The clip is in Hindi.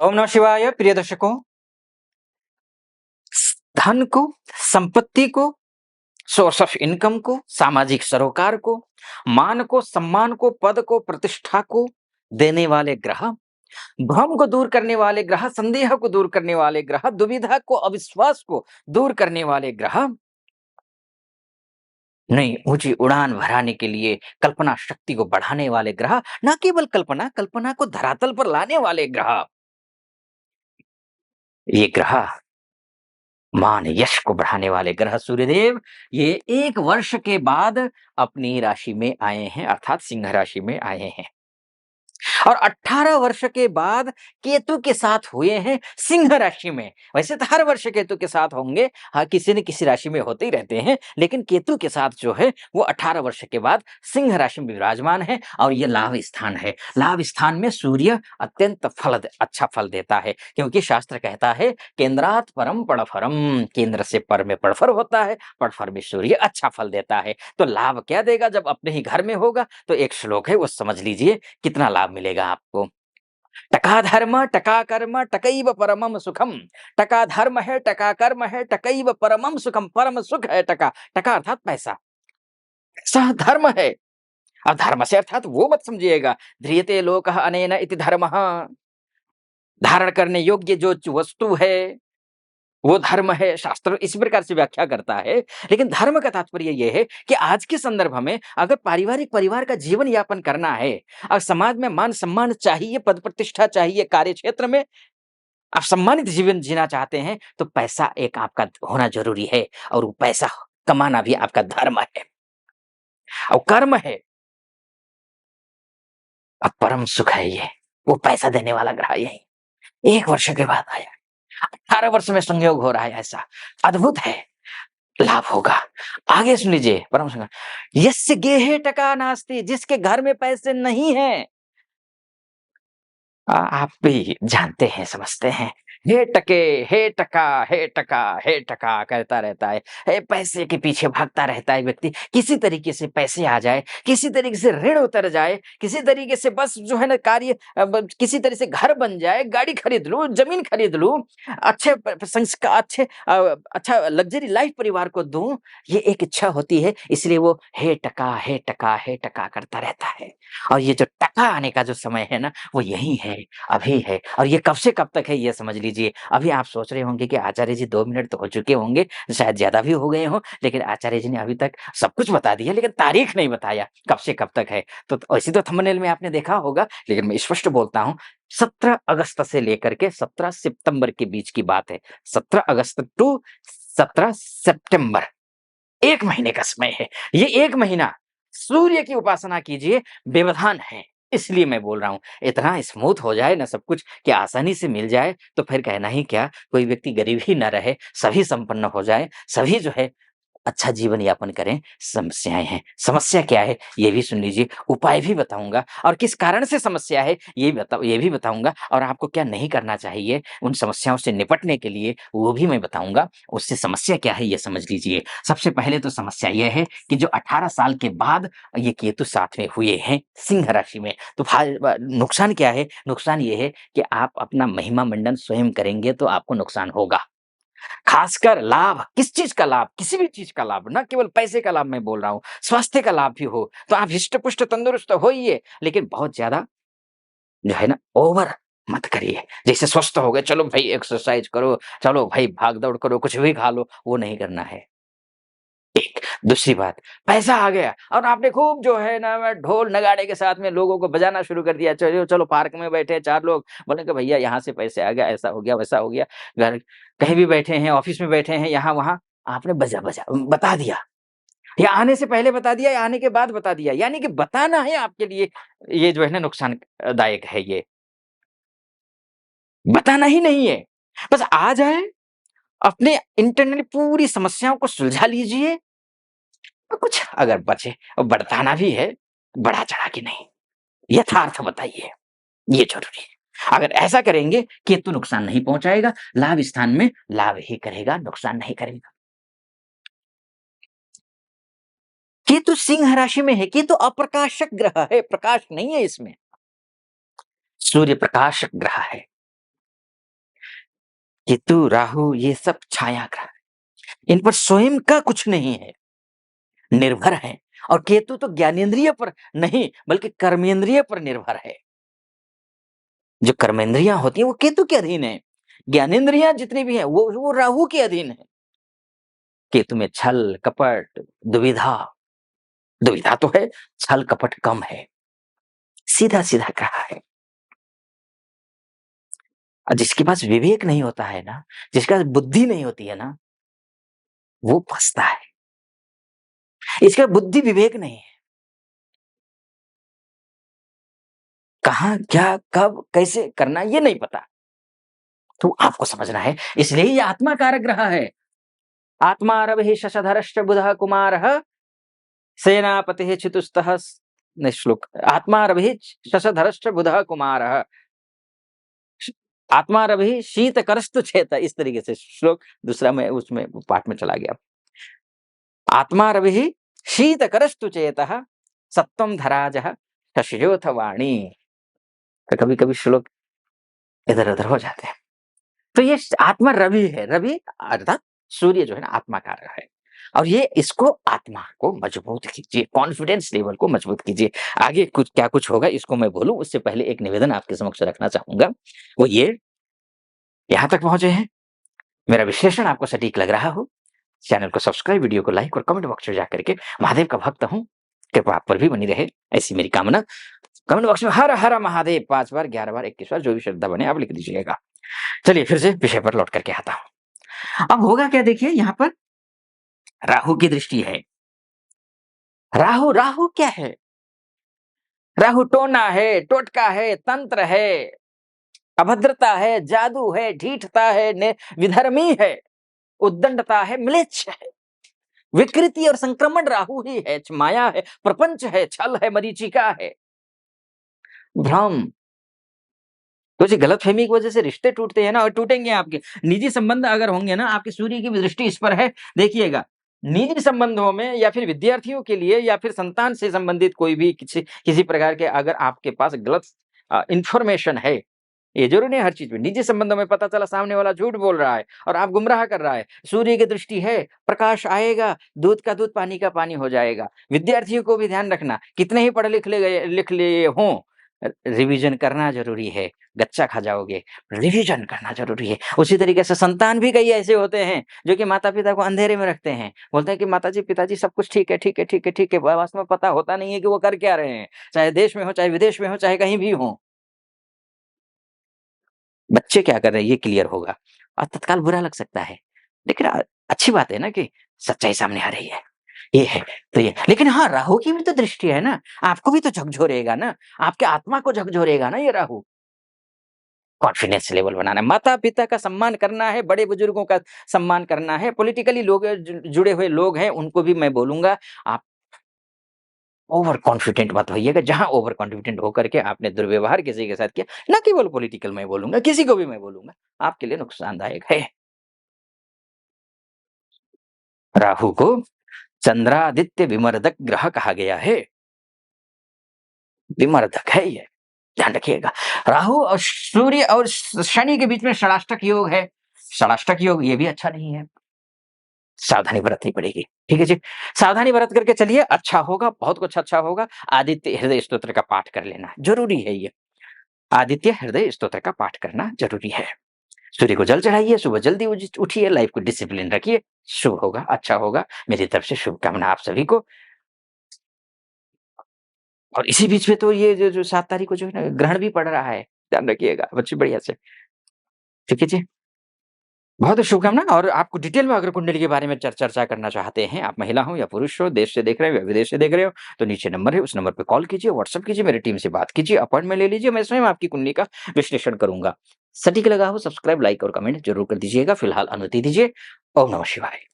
ओम नमः शिवाय। प्रिय दर्शकों, धन को, संपत्ति को, सोर्स ऑफ इनकम को, सामाजिक सरोकार को, मान को, सम्मान को, पद को, प्रतिष्ठा को देने वाले ग्रह, भ्रम को दूर करने वाले ग्रह, संदेह को दूर करने वाले ग्रह, दुविधा को, अविश्वास को दूर करने वाले ग्रह, नई ऊंची उड़ान भराने के लिए कल्पना शक्ति को बढ़ाने वाले ग्रह, न केवल कल्पना कल्पना को धरातल पर लाने वाले ग्रह, ये ग्रह मान यश को बढ़ाने वाले ग्रह सूर्यदेव, ये 1 वर्ष के बाद अपनी राशि में आए हैं, अर्थात सिंह राशि में आए हैं। और 18 वर्ष के बाद केतु के साथ हुए हैं सिंह राशि में। वैसे तो हर वर्ष केतु के साथ होंगे, हाँ, किसी न किसी राशि में होते ही रहते हैं, लेकिन केतु के साथ जो है वो 18 वर्ष के बाद सिंह राशि में विराजमान है। और ये लाभ स्थान है। लाभ स्थान में सूर्य अत्यंत अच्छा फल देता है, क्योंकि शास्त्र कहता है केंद्रात परम पड़फरम, केंद्र से पर में पड़फर होता है, पड़फर में सूर्य अच्छा फल देता है। तो लाभ क्या देगा जब अपने ही घर में होगा? तो एक श्लोक है, वो समझ लीजिए कितना लाभ मिलेगा आपको। टका धर्म टका कर्म टकैव परमम सुखम। टका धर्म है, टका कर्म है, टकैव परमम सुखम। परम सुख है टका। टका अर्थात पैसा, पैसा धर्म है। अब धर्म से अर्थात वो मत समझिएगा ध्रियते लोकः अनेन इति धर्मः, धारण करने योग्य जो वस्तु है वो धर्म है। शास्त्र इस प्रकार से व्याख्या करता है। लेकिन धर्म का तात्पर्य यह है कि आज के संदर्भ में अगर पारिवारिक परिवार का जीवन यापन करना है और समाज में मान सम्मान चाहिए, पद प्रतिष्ठा चाहिए, कार्य क्षेत्र में आप सम्मानित जीवन जीना चाहते हैं, तो पैसा एक आपका होना जरूरी है। और वो पैसा कमाना भी आपका धर्म है और कर्म है। अब परम सुख है ये, वो पैसा देने वाला ग्रह यही 1 वर्ष के बाद आया। 18 वर्ष में संयोग हो रहा है, ऐसा अद्भुत है। लाभ होगा। आगे सुन लीजिए, परम सुख यस्य गेहे टका नास्ति, जिसके घर में पैसे नहीं है। आप भी जानते हैं, समझते हैं। हे टके, हे टका, हे टका, हे टका करता रहता है। हे पैसे के पीछे भागता रहता है व्यक्ति। किसी तरीके से पैसे आ जाए, किसी तरीके से ऋण उतर जाए, किसी तरीके से बस जो है ना कार्य किसी तरह से घर बन जाए, गाड़ी खरीद लूं, जमीन खरीद लूं, अच्छे संस्कार, अच्छे अच्छा लग्जरी लाइफ परिवार को दूं, ये एक इच्छा होती है। इसलिए वो हे टका, हे टका, हे टका करता रहता है। और ये जो टका आने का जो समय है ना, वो यही है, अभी है। और ये कब से कब तक है, ये समझ लीजिए। अभी आप सोच रहे होंगे कि आचार्य जी 2 मिनट तो हो चुके होंगे, शायद ज्यादा भी हो गए हों, लेकिन आचार्य जी ने अभी तक सब कुछ बता दिया, लेकिन तारीख नहीं बताया कब से कब तक है। तो वैसे तो थंबनेल में आपने देखा होगा, लेकिन मैं स्पष्ट बोलता हूँ, 17 अगस्त से लेकर के 17 सितंबर के बीच की बात है। 17 अगस्त टू 17 सितंबर, 1 महीने का समय है। ये 1 महीना सूर्य की उपासना कीजिए, व्यवधान है। इसलिए मैं बोल रहा हूँ, इतना स्मूथ हो जाए ना सब कुछ कि आसानी से मिल जाए, तो फिर कहना ही क्या, कोई व्यक्ति गरीब ही ना रहे, सभी संपन्न हो जाए, सभी जो है अच्छा जीवन यापन करें। समस्याएँ हैं, समस्या क्या है ये भी सुन लीजिए, उपाय भी बताऊँगा, और किस कारण से समस्या है ये भी बताऊँगा, और आपको क्या नहीं करना चाहिए उन समस्याओं से निपटने के लिए, वो भी मैं बताऊँगा। उससे समस्या क्या है ये समझ लीजिए। सबसे पहले तो समस्या ये है कि जो 18 साल के बाद ये केतु साथ में हुए हैं सिंह राशि में, तो नुकसान क्या है? नुकसान ये है कि आप अपना महिमा मंडन स्वयं करेंगे तो आपको नुकसान होगा। खासकर लाभ, किस चीज का लाभ? किसी भी चीज का लाभ, ना केवल पैसे का लाभ मैं बोल रहा हूँ, स्वास्थ्य का लाभ भी हो, तो आप हिष्ट-पुष्ट तंदुरुस्त होइए, लेकिन बहुत ज्यादा जो है ना ओवर मत करिए। जैसे स्वस्थ हो गए, चलो भाई एक्सरसाइज करो, चलो भाई भाग-दौड़ करो, कुछ भी खा लो, वो नहीं करना है। एक, दूसरी बात, पैसा आ गया और आपने खूब जो है ना ढोल नगाड़े के साथ में लोगों को बजाना शुरू कर दिया। चलो चलो पार्क में बैठे 4 लोग, बोले कि भैया यहाँ से पैसे आ गया, ऐसा हो गया, वैसा हो गया। घर कहीं भी बैठे हैं, ऑफिस में बैठे हैं, यहाँ-वहाँ आपने बता दिया। या आने से पहले बता दिया या आने के बाद बता दिया। यानी कि बताना है आपके लिए, ये जो है ना नुकसान दायक है ये। बताना ही नहीं है। बस आ जाए, अपने इंटरनली पूरी समस्याओं को सुलझा लीजिए, तो कुछ अगर बचे और बरताना भी है, बढ़ा-चढ़ा के नहीं, यथार्थ बताइए, ये ज़रूरी है। अगर ऐसा करेंगे, केतु नुकसान नहीं पहुँचाएगा, लाभ स्थान में लाभ ही करेगा, नुकसान नहीं करेगा। केतु सिंह राशि में है, केतु अप्रकाशक ग्रह है, प्रकाश नहीं है इसमें। सूर्य प्रकाशक ग्रह है। केतु, राहु ये सब छाया ग्रह हैं। इन पर स्वयं का कुछ नहीं है, निर्भर है। और केतु तो ज्ञानेंद्रिय पर नहीं, बल्कि कर्मेंद्रिय पर निर्भर है। जो कर्मेंद्रियाँ होती हैं, वो केतु के अधीन है। ज्ञानेंद्रियाँ जितनी भी हैं, वो राहु के अधीन है। केतु में छल, कपट, दुविधा, दुविधा तो है, छल कपट कम है। सीधा-सीधा कहा है। और जिसके पास विवेक नहीं होता है ना, जिसके पास बुद्धि नहीं होती है ना, वो फँसता है। इसका बुद्धि विवेक नहीं है। कहाँ, क्या, कब, कैसे करना ये नहीं पता। तो आपको समझना है, इसलिए ये आत्मा कारक ग्रह है। आत्मा रविः शशधरश्च बुधः कुमारः सेनापतिः चितुस्तः श्लोक। आत्मा रविः शशधरश्च बुधः कुमारः आत्मा रविः शीतकरस्तु चेत, इस तरीके से श्लोक दूसरा मैं उसमें पाठ में चला गया। आत्मा रविः शीतकरस्तु चेतः सत्त्वं धराजः शशियोऽथ वाणी। तो कभी-कभी श्लोक इधर-उधर हो जाते हैं। तो ये आत्मा रवि है, रवि अर्थात सूर्य जो है ना आत्मा कारक है। और ये इसको आत्मा को मजबूत कीजिए, कॉन्फिडेंस लेवल को मजबूत कीजिए। आगे कुछ क्या कुछ होगा इसको मैं बोलूँ उससे पहले एक निवेदन आपके समक्ष रखना चाहूँगा। वो ये, यहाँ तक पहुँचे हैं, मेरा विश्लेषण आपको सटीक लग रहा हो, चैनल को सब्सक्राइब, वीडियो को लाइक और कमेंट बॉक्स में जाकर के महादेव का भक्त हूँ, कृपा आप पर भी बनी रहे, ऐसी मेरी कामना। कमेंट बॉक्स में हर हर महादेव 5 बार, 11 बार, 21 बार जो भी श्रद्धा बने आप लिख दीजिएगा। चलिए फिर से विषय पर लौट करके आता हूँ। अब होगा क्या देखिए, यहाँ पर राहु की दृष्टि है। राहु, राहु क्या है? राहु टोना है, टोटका है, तंत्र है, अभद्रता है, जादू है, ढीठता है, विधर्मी है, उद्दंडता है, म्लेच्छ है। विकृति और संक्रमण राहु ही है, माया है, प्रपंच है, छल है, मरीचिका है, भ्रम। तो जी गलतफहमी की वजह से रिश्ते टूटते हैं ना, और टूटेंगे आपके। निजी संबंध अगर होंगे ना, आपकी सूर्य की दृष्टि इस पर है, देखिएगा। निजी संबंधों में या फिर विद्यार्थियों के लिए या फिर संतान से संबंधित कोई भी किसी प्रकार के अगर आपके पास गलत इन्फॉर्मेशन है, ये ज़रूरी नहीं हर चीज़ में। निजी संबंधों में पता चला सामने वाला झूठ बोल रहा है और आप गुमराह कर रहा है। सूर्य की दृष्टि है, प्रकाश आएगा, दूध का दूध, पानी का पानी हो जाएगा। विद्यार्थियों को भी ध्यान रखना, कितने ही पढ़े लिख लिए हों, रिवीजन करना ज़रूरी है, गच्चा खा जाओगे, रिवीजन करना ज़रूरी है। उसी तरीके से संतान भी कई ऐसे होते हैं, जो कि माता-पिता को अंधेरे में रखते हैं। बोलते हैं कि माताजी, पिताजी सब कुछ ठीक है, ठीक है, ठीक है, ठीक है। वास्तव में पता होता नहीं है कि वो कर क्या रहे हैं, चाहे देश में हो, चाहे विदेश में हो, चाहे कहीं भी हों। बच्चे क्या कर रहे हैं ये क्लियर होगा और तत्काल बुरा लग सकता है। लेकिन अच्छी बात है ना कि सच्चाई सामने आ रही है। ये है, तो ये लेकिन हाँ, राहु की भी तो दृष्टि है ना, आपको भी तो झकझोरेगा ना, आपके आत्मा को झकझोरेगा ना ये राहु। कॉन्फिडेंस लेवल बनाना है, माता-पिता का सम्मान करना है, बड़े-बुजुर्गों का सम्मान करना है, पॉलिटिकली लोग जुड़े हुए लोग हैं, उनको भी मैं बोलूँगा, आप ओवर कॉन्फिडेंट मत होइएगा। जहाँ ओवर कॉन्फिडेंट होकर के आपने दुर्व्यवहार किसी के साथ किया, ना केवल पॉलिटिकल मैं बोलूँगा, किसी को भी मैं बोलूँगा, आपके लिए नुकसानदायक है। राहु को चंद्रादित्य विमर्दक ग्रह कहा गया है। विमर्दक है ये, ध्यान रखिएगा। राहु और सूर्य और शनि के बीच में षडाष्टक योग है। षडाष्टक योग ये भी अच्छा नहीं है। सावधानी बरतनी पड़ेगी। ठीक है जी? सावधानी बरत करके चलिए, अच्छा होगा, बहुत कुछ अच्छा होगा। आदित्य हृदय स्तोत्र का पाठ कर लेना, ज़रूरी है ये। आदित्य हृदय स्तोत्र का पाठ करना ज़रूरी है। सूर्य को जल चढ़ाइए, सुबह जल्दी उठिए, लाइफ को डिसिप्लिन रखिए, शुभ होगा, अच्छा होगा। मेरी तरफ से शुभकामना आप सभी को। और इसी बीच में तो ये जो 7 तारीख को जो है ना ग्रहण भी पड़ रहा है, ध्यान रखिएगा बच्चे बढ़िया से। ठीक है जी? बहुत शुभकामना। और आपको डिटेल में अगर कुंडली के बारे में चर्चा करना चाहते हैं, आप महिला हो या पुरुष हो, देश से देख रहे हो या विदेश से देख रहे हो, तो नीचे नंबर है, उस नंबर पे कॉल कीजिए, व्हाट्सएप कीजिए, मेरी टीम से बात कीजिए, अपॉइंटमेंट ले लीजिए, मैं स्वयं आपकी कुंडली का विश्लेषण करूँगा। सटीक लगा हो सब्सक्राइब, लाइक और कमेंट ज़रूर कर दीजिएगा। फिलहाल अनुमति दीजिए। ओम नमः शिवाय।